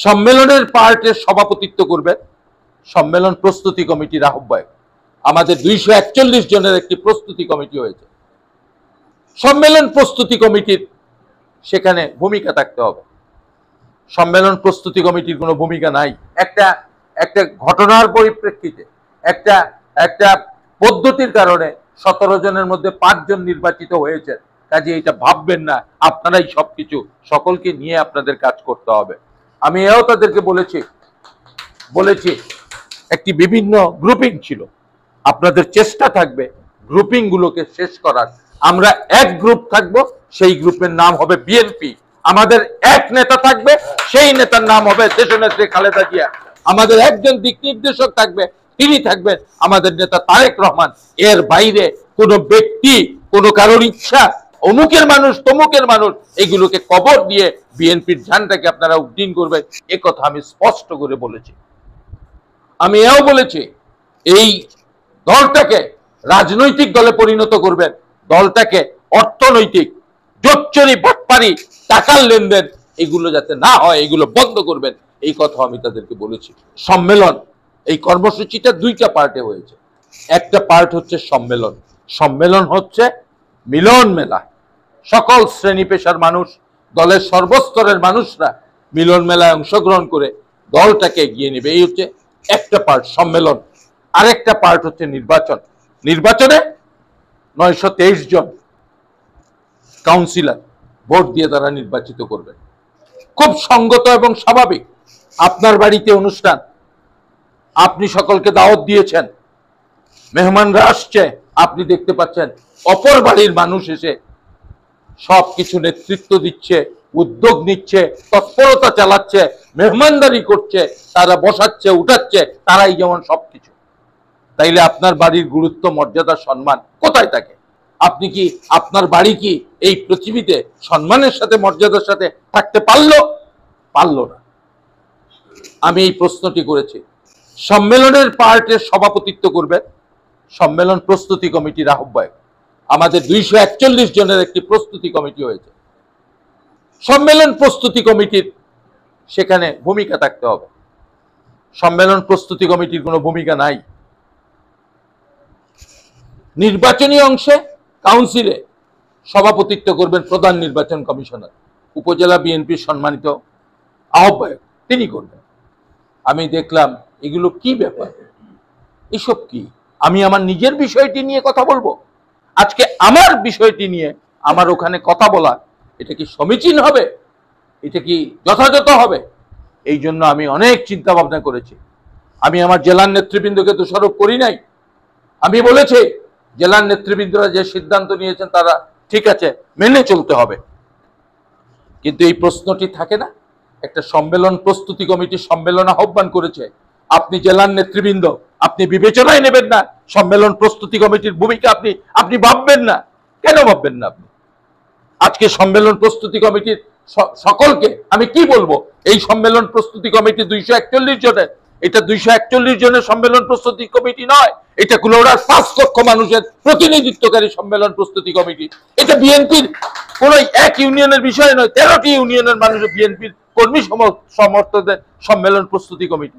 সম্মেলনের পার্টের সভাপতিত্ব করবেন সম্মেলন প্রস্তুতি কমিটির আহ্বায়ক। আমাদের 241 জনের একটি প্রস্তুতি কমিটি হয়েছে। সম্মেলন প্রস্তুতি কমিটির সেখানে ভূমিকা থাকতে হবে। সম্মেলন প্রস্তুতি কমিটির কোনো ভূমিকা নাই। একটা একটা ঘটনার পরিপ্রেক্ষিতে একটা পদ্ধতির কারণে 17 জনের মধ্যে 5 জন নির্বাচিত হয়েছে। কাজে এটা ভাববেন না আপনারাই সবকিছু, সকলকে নিয়ে আপনাদের কাজ করতে হবে। আমি এও তাদেরকে বলেছি একটি বিভিন্ন গ্রুপিং ছিল, আপনাদের চেষ্টা থাকবে গ্রুপিং গুলোকে শেষ করার। আমরা এক গ্রুপ থাকবো, সেই গ্রুপের নাম হবে বিএনপি। আমাদের এক নেতা থাকবে, সেই নেতার নাম হবে দেশনেত্রী খালেদা জিয়া। আমাদের একজন দিক নির্দেশক থাকবে, তিনি থাকবেন আমাদের নেতা তারেক রহমান। এর বাইরে কোনো ব্যক্তি, কোনো কারোর ইচ্ছা, অমুকের মানুষ তমুকের মানুষ, এগুলোকে কবর দিয়ে বিএনপির ঝান্ডাকে আপনারা উড্ডীন করবেন, এ কথা আমি স্পষ্ট করে বলেছি। আমি এও বলেছি এই দলটাকে রাজনৈতিক দলে পরিণত করবেন, দলটাকে অর্থনৈতিক জোচ্চুরি বাটপারি টাকার লেনদেন এগুলো যাতে না হয়, এগুলো বন্ধ করবেন, এই কথা আমি তাদেরকে বলেছি। সম্মেলন এই কর্মসূচিটা 2টা পার্টে হয়েছে। একটা পার্ট হচ্ছে সম্মেলন, সম্মেলন হচ্ছে মিলন মেলা। সকল শ্রেণী পেশার মানুষ, দলের সর্বস্তরের মানুষরা মিলন মেলায় অংশগ্রহণ করে দলটাকে এগিয়ে নেবে, এই হচ্ছে একটা পার্ট সম্মেলন। আরেকটা পার্ট হচ্ছে নির্বাচন। নির্বাচনে 923 জন কাউন্সিলর ভোট দিয়ে তারা নির্বাচিত করবে। খুব সঙ্গত এবং স্বাভাবিক। আপনার বাড়িতে অনুষ্ঠান, আপনি সকলকে দাওয়াত দিয়েছেন, মেহমানরা আসছে, আপনি দেখতে পাচ্ছেন অপর বাড়ির মানুষ এসে সবকিছু নেতৃত্ব দিচ্ছে, উদ্যোগ নিচ্ছে, তৎপরতা চালাচ্ছে, মেহমানদারি করছে, তারা বসাচ্ছে উঠাচ্ছে, তারাই যেমন সবকিছু। তাইলে আপনার বাড়ির গুরুত্ব, মর্যাদা, সম্মান কোথায় থাকে? আপনি কি, আপনার বাড়ি কি এই পৃথিবীতে সম্মানের সাথে মর্যাদার সাথে থাকতে পারলো না? আমি এই প্রশ্নটি করেছি। সম্মেলনের পার্টের সভাপতিত্ব করবেন সম্মেলন প্রস্তুতি কমিটির আহ্বায়ক। আমাদের 241 জনের একটি প্রস্তুতি কমিটি হয়েছে। সম্মেলন প্রস্তুতি কমিটির সেখানে ভূমিকা থাকতে হবে। সম্মেলন প্রস্তুতি কমিটির কোনো ভূমিকা নাই। নির্বাচনী অংশে কাউন্সিলে সভাপতিত্ব করবেন প্রধান নির্বাচন কমিশনার, উপজেলা বিএনপির সম্মানিত আহ্বায়ক, তিনি করবেন। আমি দেখলাম এগুলো কি ব্যাপার, এসব কি? আমি আমার নিজের বিষয়টি নিয়ে কথা বলবো আজকে, আমার বিষয়টি নিয়ে আমার ওখানে কথা বলা, এটা কি সমীচীন হবে? এটা কি যথাযথ হবে? এই জন্য আমি অনেক চিন্তা ভাবনা করেছি। আমি আমার জেলার নেতৃবৃন্দকে দোষারোপ করি নাই। আমি বলেছি জেলার নেতৃবৃন্দরা যে সিদ্ধান্ত নিয়েছেন তারা ঠিক আছে, মেনে চলতে হবে। কিন্তু এই প্রশ্নটি থাকে না, একটা সম্মেলন প্রস্তুতি কমিটি সম্মেলন আহ্বান করেছে, আপনি জেলার নেতৃবৃন্দ আপনি বিবেচনায় নেবেন না? সম্মেলন প্রস্তুতি কমিটির ভূমিকা আপনি ভাববেন না? কেন ভাববেন না আপনি? আজকে সম্মেলন প্রস্তুতি কমিটির সকলকে আমি কি বলবো, এই সম্মেলন প্রস্তুতি কমিটি 241 জনের, এটা 241 জনের সম্মেলন প্রস্তুতি কমিটি নয়, এটা কুলাউড়ার 5 লক্ষ মানুষের প্রতিনিধিত্বকারী সম্মেলন প্রস্তুতি কমিটি। এটা বিএনপির কোন এক ইউনিয়নের বিষয় নয়, 13টি ইউনিয়নের মানুষের বিএনপির কর্মী সমর্থকদের সম্মেলন প্রস্তুতি কমিটি।